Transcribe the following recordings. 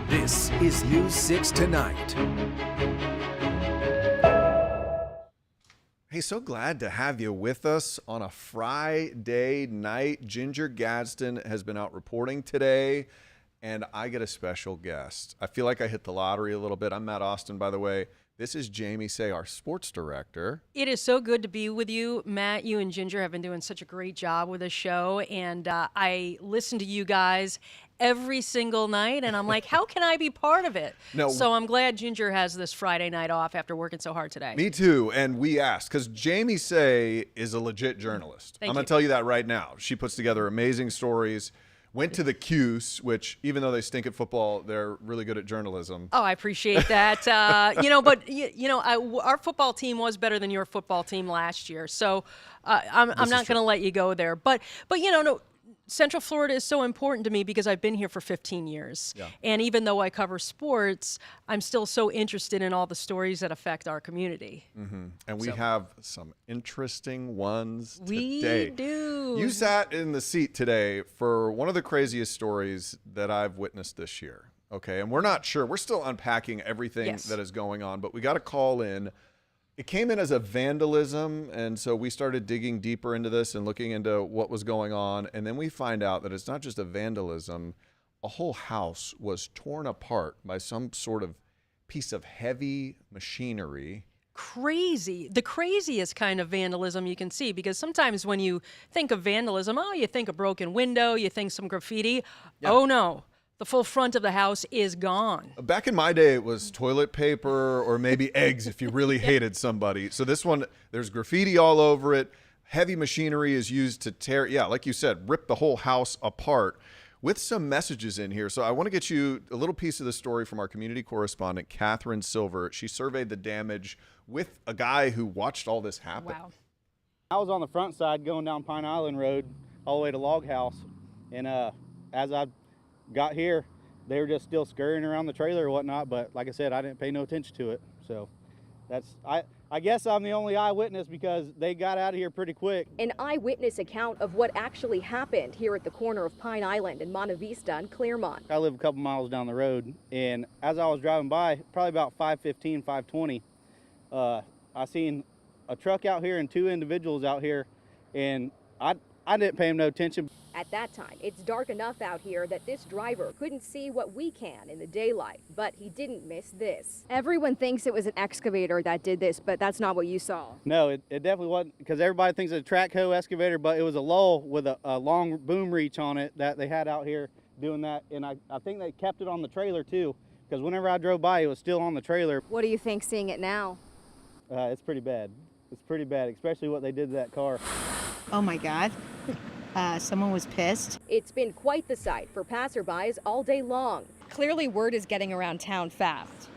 This is News 6 Tonight. Hey, so glad to have you with us on a Friday night. Ginger Gadsden has been out reporting today, and I get a special guest. I feel like I hit the lottery a little bit. I'm Matt Austin, by the way. This is Jamie Say, our sports director. It is so good to be with you, Matt. You and Ginger have been doing such a great job with this show, and I listen to you guys every single night, and I'm like, how can I be part of it? No. So I'm glad Ginger has this Friday night off after working so hard today. Me too, and we asked, because Jamie Say is a legit journalist. I'm going to tell you that right now. She puts together amazing stories. Went to the Cuse, which even though they stink at football, they're really good at journalism. Oh, I appreciate that. Our football team was better than your football team last year, so I'm not going to let you go there. But no. Central Florida is so important to me because I've been here for 15 years. Yeah. And even though I cover sports, I'm still so interested in all the stories that affect our community. Mm-hmm. And we have some interesting ones today. We do. You sat in the seat today for one of the craziest stories that I've witnessed this year. Okay, and we're not sure. We're still unpacking everything that is going on, but we got a call in. It came in as a vandalism, and so we started digging deeper into this and looking into what was going on, and then we find out that it's not just a vandalism. A whole house was torn apart by some sort of piece of heavy machinery. Crazy. The craziest kind of vandalism you can see, because sometimes when you think of vandalism, you think a broken window, you think some graffiti. Yeah. Oh, no. The full front of the house is gone. Back in my day, it was toilet paper or maybe eggs if you really hated somebody. So this one, there's graffiti all over it. Heavy machinery is used to tear, like you said, rip the whole house apart with some messages in here. So I want to get you a little piece of the story from our community correspondent, Catherine Silver. She surveyed the damage with a guy who watched all this happen. Wow. I was on the front side going down Pine Island Road all the way to Log House. And as I got here, they were just still scurrying around the trailer or whatnot, but like I said, I didn't pay no attention to it. So that's, I guess I'm the only eyewitness because they got out of here pretty quick. An eyewitness account of what actually happened here at the corner of Pine Island and Monte Vista and Claremont. I live a couple miles down the road, and as I was driving by, probably about 5:15, 5:20, I seen a truck out here and two individuals out here, and I didn't pay them no attention. At that time, it's dark enough out here that this driver couldn't see what we can in the daylight, but he didn't miss this. Everyone thinks it was an excavator that did this, but that's not what you saw. No, it definitely wasn't, because everybody thinks it's a track hoe excavator, but it was a lull with a long boom reach on it that they had out here doing that, and I think they kept it on the trailer too, because whenever I drove by, it was still on the trailer. What do you think seeing it now? It's pretty bad. It's pretty bad, especially what they did to that car. Oh my God. Someone was pissed. It's been quite the sight for passerbys all day long. Clearly, word is getting around town fast.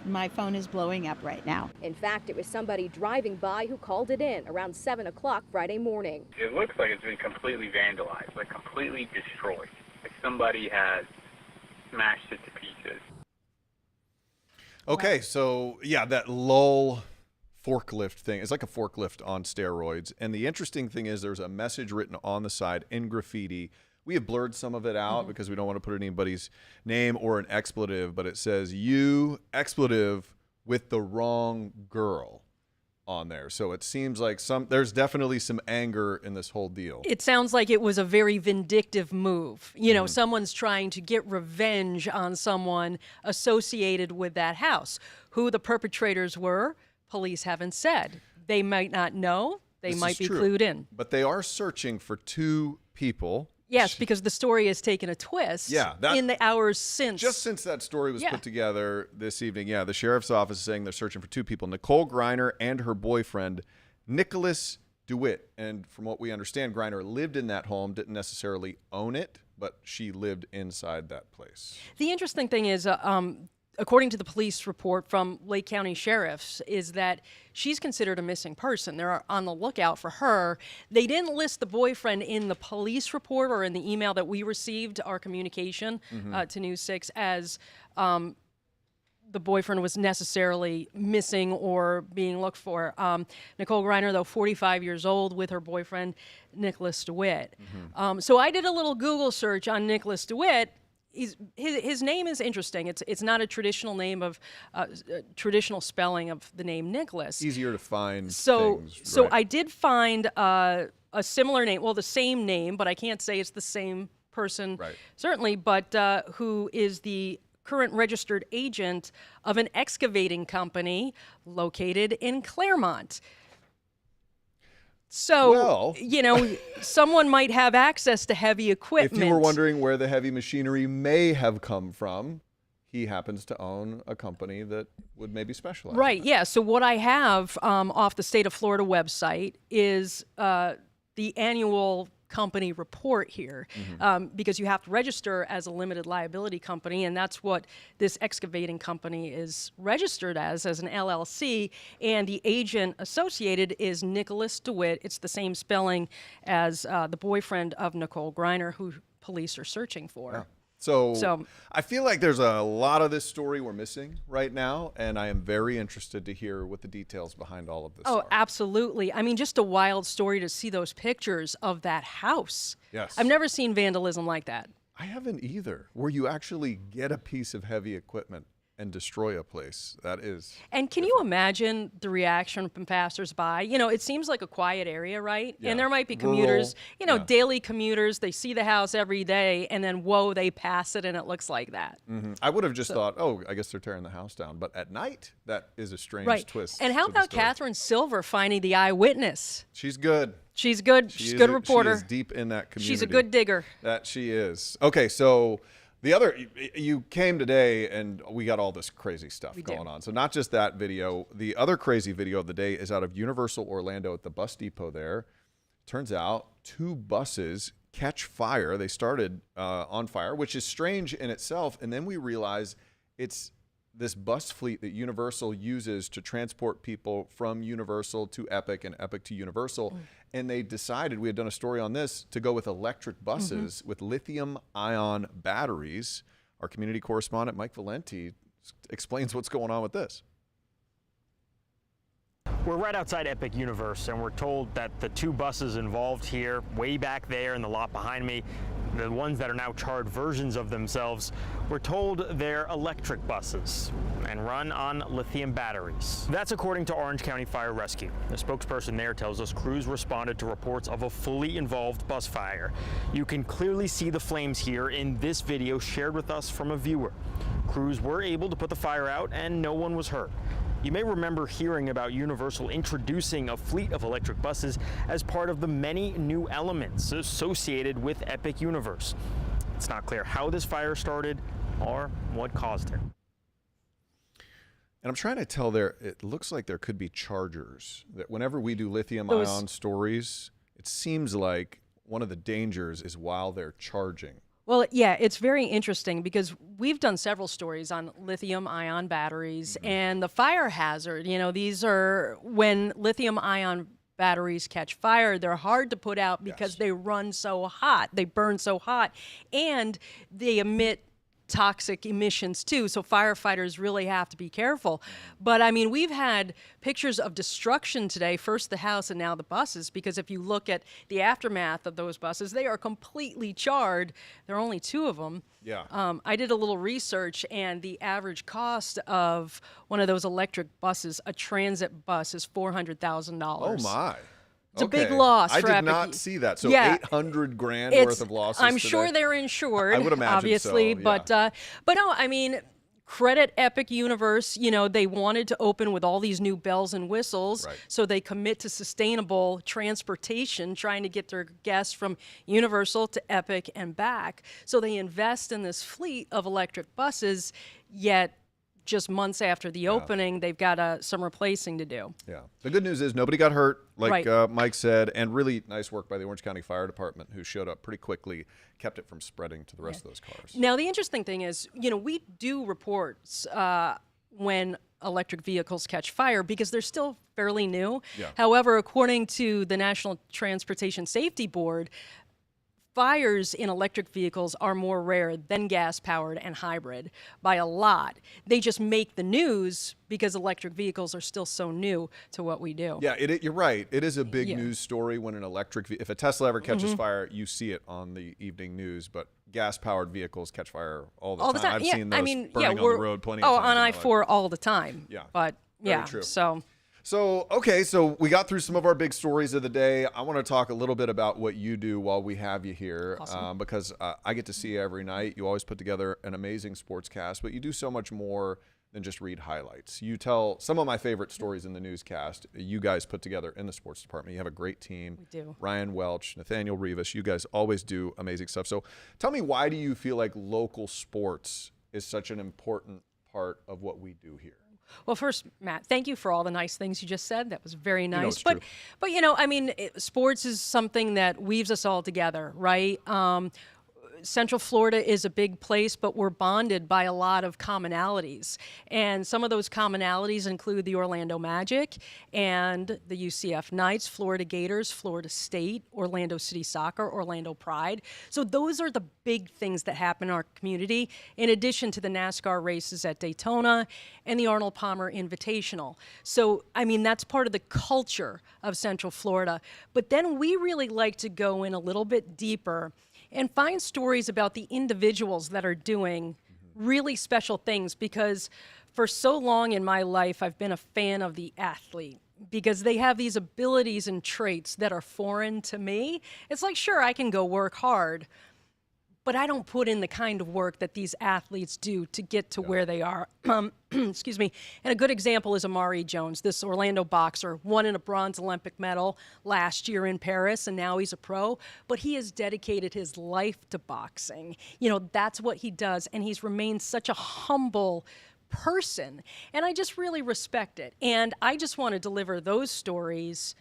My phone is blowing up right now. In fact, it was somebody driving by who called it in around 7 o'clock Friday morning. It looks like it's been completely vandalized, like completely destroyed. Like somebody has smashed it to pieces. Okay, so yeah, that lull forklift thing is like a forklift on steroids. And the interesting thing is there's a message written on the side in graffiti. We have blurred some of it out because we don't want to put anybody's name or an expletive, but it says "you expletive with the wrong girl" on there. So it seems like there's definitely some anger in this whole deal. It sounds like it was a very vindictive move. You know, someone's trying to get revenge on someone associated with that house. Who the perpetrators were, police haven't said. They might not know. They This might is be true. clued in. But they are searching for 2 people. Yes, because the story has taken a twist in the hours since. Just since that story was put together this evening, the sheriff's office is saying they're searching for 2 people, Nicole Griner and her boyfriend, Nicholas DeWitt. And from what we understand, Griner lived in that home, didn't necessarily own it, but she lived inside that place. The interesting thing is, according to the police report from Lake County Sheriff's, is that she's considered a missing person. They're on the lookout for her. They didn't list the boyfriend in the police report or in the email that we received, our communication to News 6, as the boyfriend was necessarily missing or being looked for. Nicole Griner, though, 45 years old, with her boyfriend, Nicholas DeWitt. So I did a little Google search on Nicholas DeWitt. His name is interesting. It's not a traditional name of traditional spelling of the name Nicholas. Easier to find. So right. I did find a similar name, well, the same name, but I can't say it's the same person, certainly. But who is the current registered agent of an excavating company located in Claremont? So, you know, someone might have access to heavy equipment. If you were wondering where the heavy machinery may have come from, he happens to own a company that would maybe specialize. Right, in that. yeah. So what I have off the State of Florida website is the annual company report here, because you have to register as a limited liability company, and that's what this excavating company is registered as an LLC, and the agent associated is Nicholas DeWitt. It's the same spelling as the boyfriend of Nicole Griner, who police are searching for. Yeah. So I feel like there's a lot of this story we're missing right now, and I am very interested to hear what the details behind all of this are. Absolutely. I mean, just a wild story to see those pictures of that house. Yes. I've never seen vandalism like that. I haven't either, where you actually get a piece of heavy equipment and destroy a place. That is. And can you imagine the reaction from passersby? You know, it seems like a quiet area, right? Yeah. And there might be Rural, commuters, you know, daily commuters. They see the house every day, and then, whoa, they pass it, and it looks like that. I would have just thought, oh, I guess they're tearing the house down. But at night, that is a strange twist. And how to the about story. Catherine Silver finding the eyewitness? She's good. She's good. She's a good reporter. She is deep in that community. She's a good digger. That she is. Okay, so the other, you came today and we got all this crazy stuff going on. So not just that video. The other crazy video of the day is out of Universal Orlando at the bus depot there. Turns out 2 buses catch fire. They started on fire, which is strange in itself. And then we realize it's this bus fleet that Universal uses to transport people from Universal to Epic and Epic to Universal. And they decided, we had done a story on this, to go with electric buses with lithium-ion batteries. Our community correspondent, Mike Valenti, explains what's going on with this. We're right outside Epic Universe, and we're told that the 2 buses involved here, way back there in the lot behind me, the ones that are now charred versions of themselves, we're told they're electric buses and run on lithium batteries. That's according to Orange County Fire Rescue. The spokesperson there tells us crews responded to reports of a fully involved bus fire. You can clearly see the flames here in this video shared with us from a viewer. Crews were able to put the fire out and no one was hurt. You may remember hearing about Universal introducing a fleet of electric buses as part of the many new elements associated with Epic Universe. It's not clear how this fire started or what caused it. And I'm trying to tell it looks like there could be chargers. That whenever we do lithium-ion stories, it seems like one of the dangers is while they're charging. Well, yeah, it's very interesting because we've done several stories on lithium-ion batteries and the fire hazard. You know, these are when lithium-ion batteries catch fire, they're hard to put out because they run so hot, they burn so hot, and they emit toxic emissions too. So firefighters really have to be careful. But I mean, we've had pictures of destruction today, first the house and now the buses, because if you look at the aftermath of those buses, they are completely charred. There are only 2 of them. Yeah. I did a little research, and the average cost of one of those electric buses, a transit bus, is $400,000. Oh my. It's a big loss I for did Epic. not see that. So Yeah. 800 grand It's- worth of losses I'm today. sure they're insured. I would imagine obviously, so, yeah. but no, I mean, credit Epic Universe. You know, they wanted to open with all these new bells and whistles, Right. so they commit to sustainable transportation, trying to get their guests from Universal to Epic and back. So they invest in this fleet of electric buses, yet just months after the opening, they've got some replacing to do. Yeah. The good news is nobody got hurt, like Right. Mike said, and really nice work by the Orange County Fire Department, who showed up pretty quickly, kept it from spreading to the rest of those cars. Now, the interesting thing is, you know, we do reports when electric vehicles catch fire because they're still fairly new. Yeah. However, according to the National Transportation Safety Board, fires in electric vehicles are more rare than gas-powered and hybrid by a lot. They just make the news because electric vehicles are still so new to what we do. Yeah, you're right. It is a big Yeah. news story when an if a Tesla ever catches fire, you see it on the evening news, but gas-powered vehicles catch fire all the time. I've yeah, seen those I mean, burning yeah, on the road plenty of times. on in my I-4 life. all the time. Yeah. But Very yeah, true. so Okay, so we got through some of our big stories of the day. I want to talk a little bit about what you do while we have you here, because I get to see you every night. You always put together an amazing sportscast, but you do so much more than just read highlights. You tell some of my favorite stories in the newscast. You guys put together in the sports department. You have a great team. We do. Ryan Welch, Nathaniel Rivas. You guys always do amazing stuff. So tell me, why do you feel like local sports is such an important part of what we do here? Well, first, Matt, thank you for all the nice things you just said. That was very nice. it's but, true. but you know, I mean, sports is something that weaves us all together, right? Central Florida is a big place, but we're bonded by a lot of commonalities. And some of those commonalities include the Orlando Magic and the UCF Knights, Florida Gators, Florida State, Orlando City Soccer, Orlando Pride. So those are the big things that happen in our community, in addition to the NASCAR races at Daytona and the Arnold Palmer Invitational. So, I mean, that's part of the culture of Central Florida. But then we really like to go in a little bit deeper and find stories about the individuals that are doing really special things, because for so long in my life, I've been a fan of the athlete because they have these abilities and traits that are foreign to me. It's like, sure, I can go work hard, but I don't put in the kind of work that these athletes do to get to where they are. Excuse me. And a good example is Amari Jones, this Orlando boxer, won in a bronze Olympic medal last year in Paris, and now he's a pro. But he has dedicated his life to boxing. You know, that's what he does, and he's remained such a humble person. And I just really respect it. And I just want to deliver those stories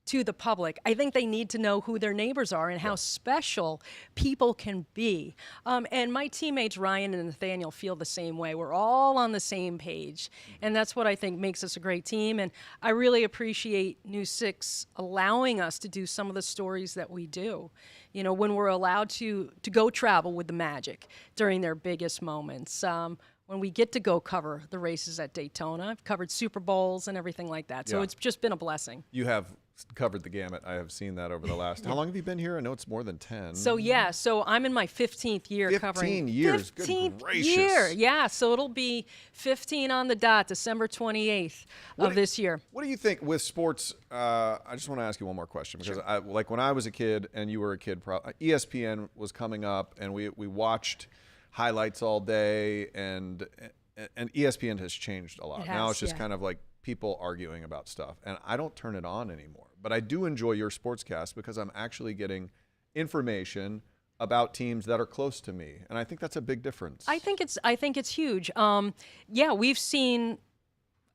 to the public. I think they need to know who their neighbors are and how special people can be. And my teammates Ryan and Nathaniel feel the same way. We're all on the same page, and that's what I think makes us a great team. And I really appreciate News 6 allowing us to do some of the stories that we do. You know, when we're allowed to go travel with the Magic during their biggest moments. When we get to go cover the races at Daytona. I've covered Super Bowls and everything like that. So Yeah. it's just been a blessing. You have covered the gamut. I have seen that over the last. How long have you been here? I know it's more than 10. So I'm in my 15th year 15 covering. years. Good 15th gracious. year, yeah. So it'll be 15 on the dot, December 28th of this year. What do you think with sports? I just want to ask you one more question, because like when I was a kid and you were a kid, ESPN was coming up, and we watched highlights all day, and ESPN has changed a lot. Now it's just kind of like people arguing about stuff, and I don't turn it on anymore. But I do enjoy your sportscast because I'm actually getting information about teams that are close to me, and I think that's a big difference. I think it's huge. Yeah, we've seen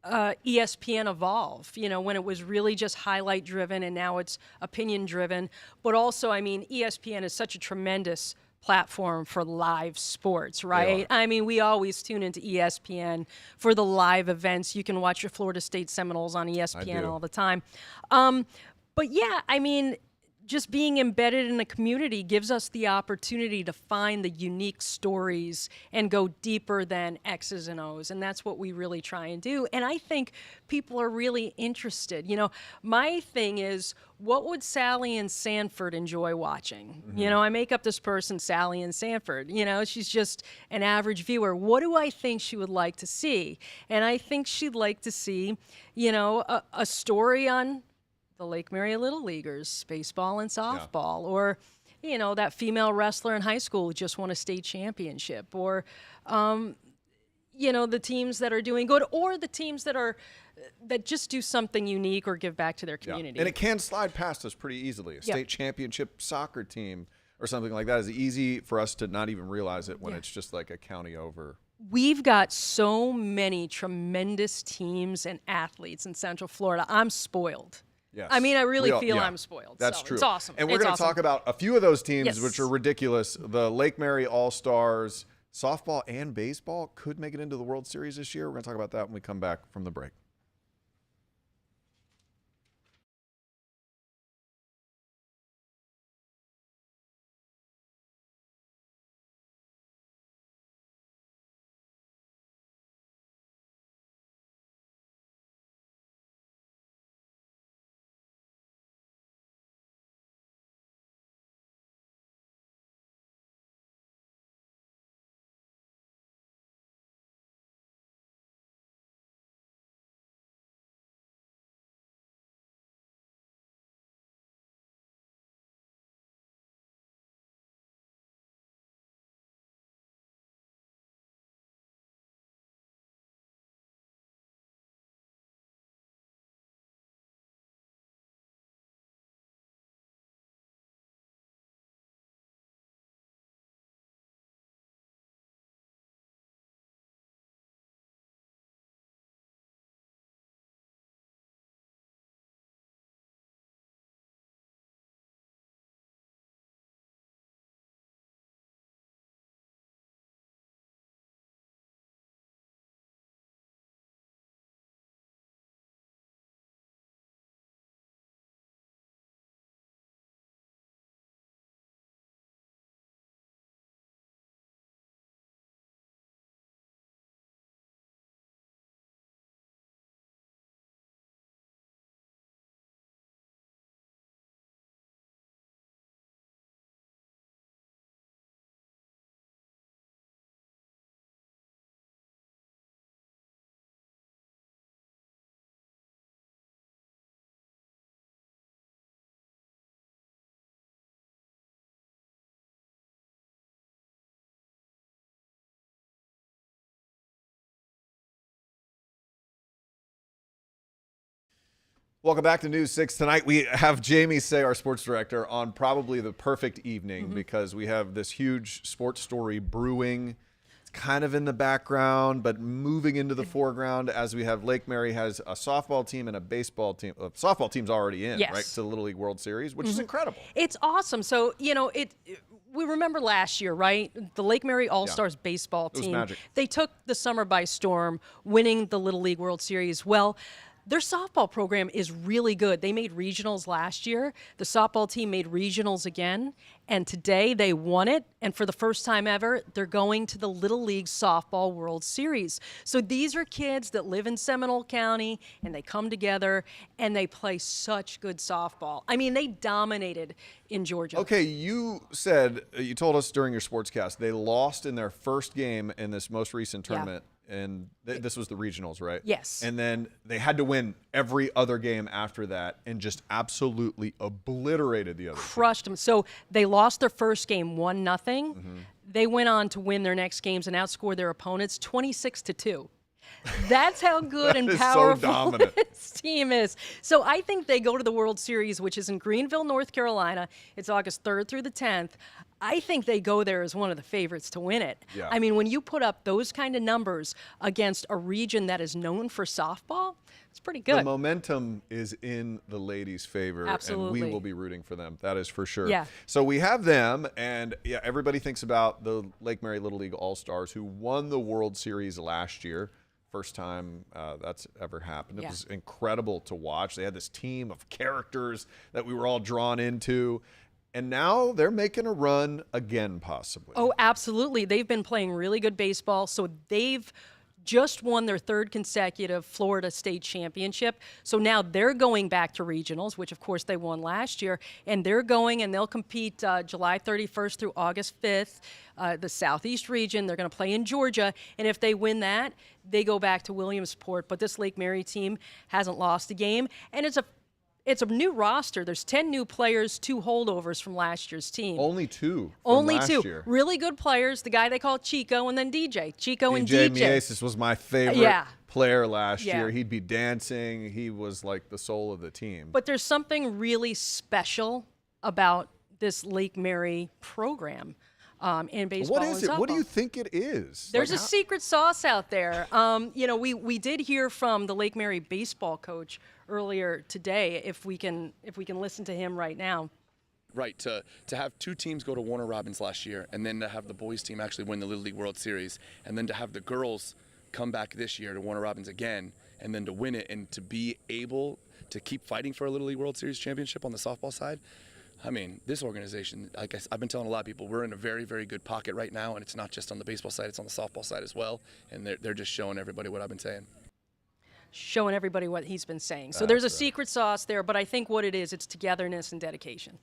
ESPN evolve, you know, when it was really just highlight driven and now it's opinion driven. But also, I mean, ESPN is such a tremendous platform for live sports, right? I mean, we always tune into ESPN for the live events. You can watch your Florida State Seminoles on ESPN all the time. But yeah, I mean, just being embedded in a community gives us the opportunity to find the unique stories and go deeper than X's and O's. And that's what we really try and do. And I think people are really interested. You know, my thing is, what would Sally in Sanford enjoy watching? You know, I make up this person, Sally in Sanford. You know, she's just an average viewer. What do I think she would like to see? And I think she'd like to see, you know, a story on the Lake Mary Little Leaguers, baseball and softball, or, you know, that female wrestler in high school who just won a state championship, or, you know, the teams that are doing good, or the teams that just do something unique or give back to their community. And it can slide past us pretty easily. A state championship soccer team or something like that is easy for us to not even realize it when it's just like a county over. We've got so many tremendous teams and athletes in Central Florida. I'm spoiled. Yes. I mean, I really feel I'm spoiled. That's so true. It's awesome. And we're going to talk about a few of those teams, which are Yes. ridiculous. The Lake Mary All-Stars, softball and baseball could make it into the World Series this year. We're going to talk about that when we come back from the break. Welcome back to News 6 tonight. We have Jamie Say, our sports director, on probably the perfect evening because we have this huge sports story brewing. It's kind of in the background, but moving into the foreground as we have Lake Mary has a softball team and a baseball team. Softball team's already in, right, to the Little League World Series, which is incredible. It's awesome. So, you know, we remember last year, right? The Lake Mary All-Stars baseball team. It was magic. They took the summer by storm, winning the Little League World Series. Well, their softball program is really good. They made regionals last year. The softball team made regionals again. And today they won it. And for the first time ever, they're going to the Little League Softball World Series. So these are kids that live in Seminole County, and they come together, and they play such good softball. I mean, they dominated in Georgia. Okay, you told us during your sportscast, they lost in their first game in this most recent tournament. And this was the regionals, right? Yes. And then they had to win every other game after that and just absolutely obliterated the other team. Crushed them. So they lost their first game 1-0. They went on to win their next games and outscore their opponents 26-2. That's how good and powerful this team is. So I think they go to the World Series, which is in Greenville, North Carolina. It's August 3rd through the 10th. I think they go there as one of the favorites to win it. Yeah. I mean, when you put up those kind of numbers against a region that is known for softball, it's pretty good. The momentum is in the ladies' favor, Absolutely. and we will be rooting for them. That is for sure. Yeah. So we have them, and everybody thinks about the Lake Mary Little League All-Stars who won the World Series last year. First time that's ever happened. It Yeah. was incredible to watch. They had this team of characters that we were all drawn into. And now they're making a run again, possibly. Oh, absolutely. They've been playing really good baseball. So they've just won their third consecutive Florida State Championship. So now they're going back to regionals, which of course they won last year. And they're going and they'll compete July 31st through August 5th, the Southeast region. They're going to play in Georgia. And if they win that, they go back to Williamsport. But this Lake Mary team hasn't lost a game. And it's a new roster. There's 10 new players, 2 holdovers from last year's team. Only 2 from Only last 2. year. Really good players. The guy they call Chico and then DJ. Chico and DJ DJ. Mieses was my favorite player last Yeah. year. He'd be dancing. He was like the soul of the team. But there's something really special about this Lake Mary program in baseball. What is and it? What do softball. you think it is? There's Like, a secret sauce out there. We did hear from the Lake Mary baseball coach earlier today. If we can listen to him right now. Right, to have 2 teams go to Warner Robins last year, and then to have the boys team actually win the Little League World Series, and then to have the girls come back this year to Warner Robins again, and then to win it, and to be able to keep fighting for a Little League World Series championship on the softball side. I mean, this organization, like I've been telling a lot of people, we're in a very, very good pocket right now, and it's not just on the baseball side, it's on the softball side as well, and they're just showing everybody what I've been saying. Showing everybody what he's been saying. So there's a secret sauce there, but I think what it is, it's togetherness and dedication.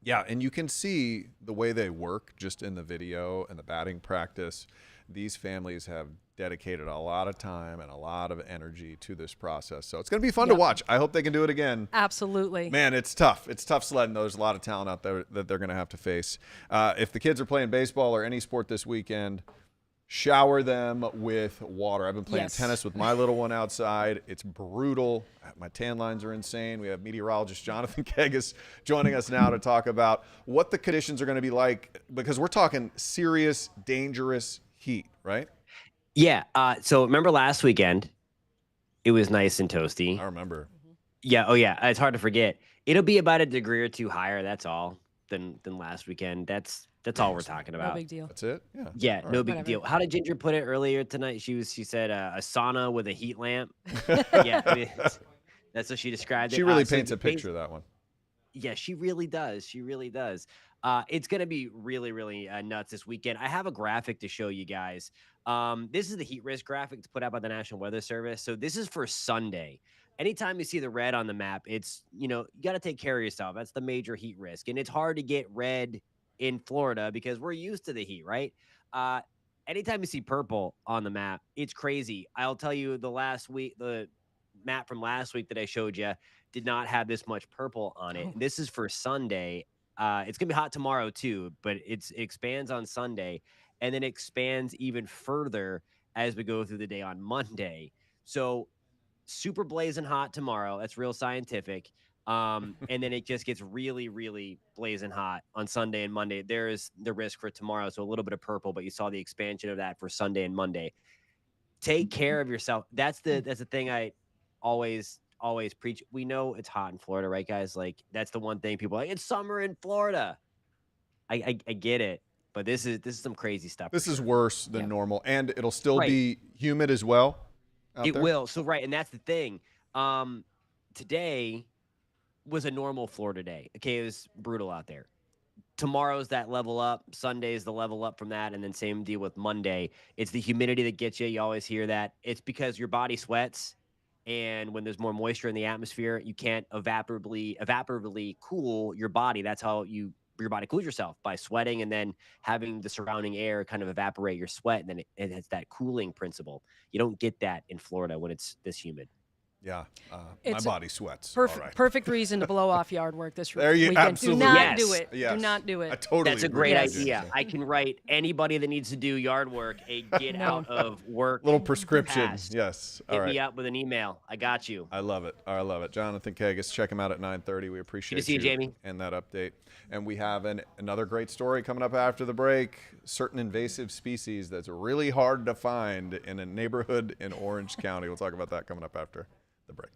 Yeah, and you can see the way they work just in the video and the batting practice. These families have dedicated a lot of time and a lot of energy to this process. So it's going to be fun to watch. I hope they can do it again. Absolutely. Man, it's tough. It's tough sledding, though. There's a lot of talent out there that they're going to have to face. If the kids are playing baseball or any sport this weekend, shower them with water. I've been playing tennis with my little one outside. It's brutal. My tan lines are insane. We have meteorologist Jonathan Kegas joining us now to talk about what the conditions are going to be like, because we're talking serious, dangerous heat, right? Yeah. So remember last weekend, it was nice and toasty. I remember. Yeah. Oh, yeah. It's hard to forget. It'll be about a degree or 2 higher. That's all than last weekend. That's all we're talking about. No big deal. That's it? Yeah. Yeah. All No right. big Whatever. deal. How did Ginger put it earlier tonight? She said a sauna with a heat lamp. Yeah. I mean, that's what she described it. She really So paints a picture of that one. Yeah, she really does. She really does. It's going to be really, really nuts this weekend. I have a graphic to show you guys. This is the heat risk graphic to put out by the National Weather Service. So this is for Sunday. Anytime you see the red on the map, it's, you got to take care of yourself. That's the major heat risk. And it's hard to get red in Florida because we're used to the heat, right? Anytime you see purple on the map, it's crazy. I'll tell you the map from last week that I showed you did not have this much purple on it. This is for Sunday. It's going to be hot tomorrow too, but it expands on Sunday and then expands even further as we go through the day on Monday. So super blazing hot tomorrow. That's real scientific. And then it just gets really, really blazing hot on Sunday and Monday. There is the risk for tomorrow. So a little bit of purple, but you saw the expansion of that for Sunday and Monday. Take care of yourself. That's the thing I always preach. We know it's hot in Florida, right, guys? Like, that's the one thing people are like, it's summer in Florida. I get it, but this is some crazy stuff. This is worse than normal, and it'll still be humid as well. It will. So right, and that's the thing. Today was a normal Florida day. Okay, it was brutal out there. Tomorrow's that level up. Sunday's the level up from that, and then same deal with Monday. It's the humidity that gets you. You always hear that. It's because your body sweats. And when there's more moisture in the atmosphere, you can't evaporatively cool your body. That's how your body cools yourself, by sweating and then having the surrounding air kind of evaporate your sweat. And then it has that cooling principle. You don't get that in Florida when it's this humid. Yeah, my It's body sweats. Perfect, All right. perfect reason to blow off yard work this There you weekend. absolutely Do not Yes. do it. Yes. Do not do I it. totally That's a agree great with you. idea. I can write anybody that needs to do yard work a get out of work Little prescription. pass. Yes. All Hit right. me up with an email. I got you. I love it. I love it. Jonathan Kegas, check him out at 9:30. We appreciate Good to see you, Jamie. and that update. And we have another great story coming up after the break. Certain invasive species that's really hard to find in a neighborhood in Orange County. We'll talk about that coming up after the break.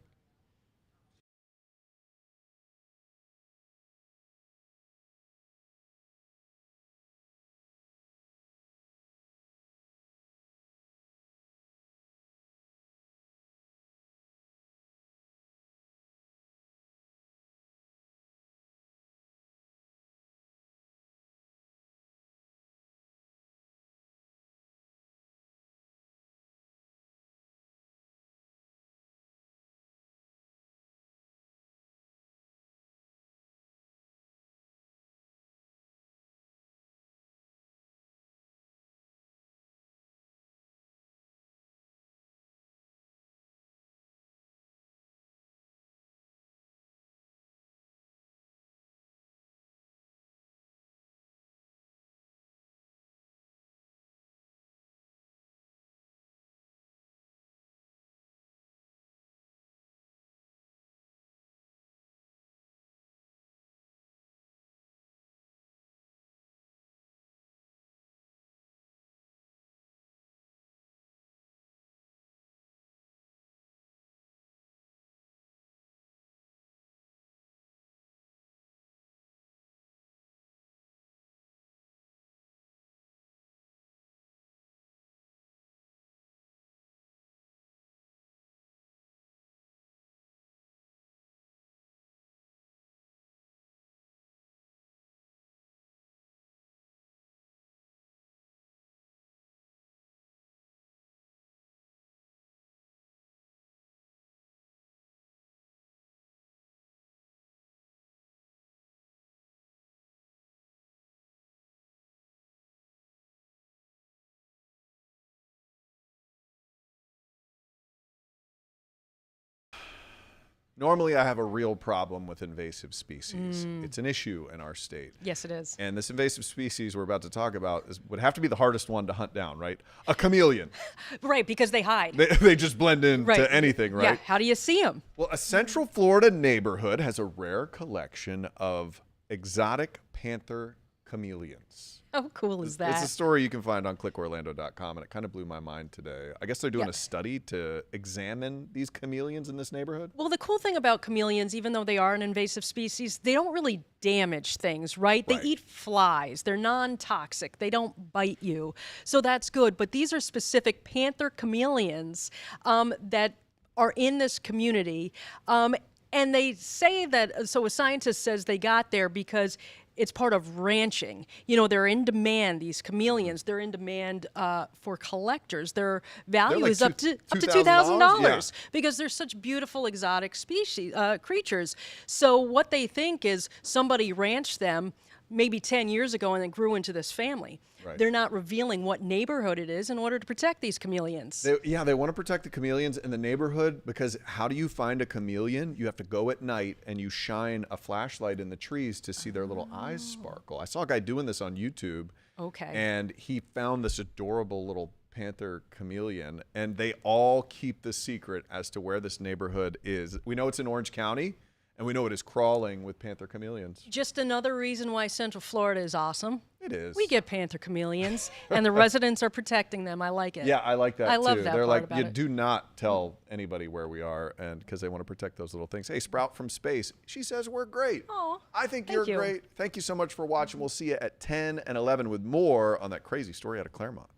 Normally, I have a real problem with invasive species. It's an issue in our state. Yes, it is. And this invasive species we're about to talk about would have to be the hardest one to hunt down, right? A chameleon. Right, because they hide. They just blend into anything, right? Yeah, how do you see them? Well, a Central Florida neighborhood has a rare collection of exotic panther chameleons. How cool is that? It's a story you can find on clickorlando.com, and it kind of blew my mind today. I guess they're doing a study to examine these chameleons in this neighborhood. Well, the cool thing about chameleons, even though they are an invasive species, they don't really damage things, right? They eat flies. They're non-toxic. They don't bite you. So that's good. But these are specific panther chameleons that are in this community. And they say that, so a scientist says they got there because it's part of ranching. You know, they're in demand, these chameleons. They're in demand for collectors. Their value is up to $2,000 because they're such beautiful exotic species, creatures. So what they think is somebody ranched them maybe 10 years ago and then grew into this family. Right. They're not revealing what neighborhood it is in order to protect these chameleons. They want to protect the chameleons in the neighborhood because how do you find a chameleon? You have to go at night and you shine a flashlight in the trees to see their little eyes sparkle. I saw a guy doing this on YouTube. Okay. And he found this adorable little panther chameleon, and they all keep the secret as to where this neighborhood is. We know it's in Orange County. And we know it is crawling with panther chameleons. Just another reason why Central Florida is awesome. It is. We get panther chameleons, and the residents are protecting them. I like it. Yeah, I like that too. I love that They're part like, about you it. do not tell anybody where we are, and because they want to protect those little things. Hey, Sprout from Space, she says we're great. Oh, I think you're great. Thank you so much for watching. We'll see you at 10 and 11 with more on that crazy story out of Claremont.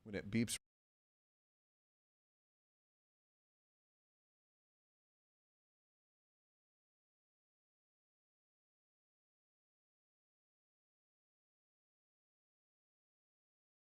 When it beeps.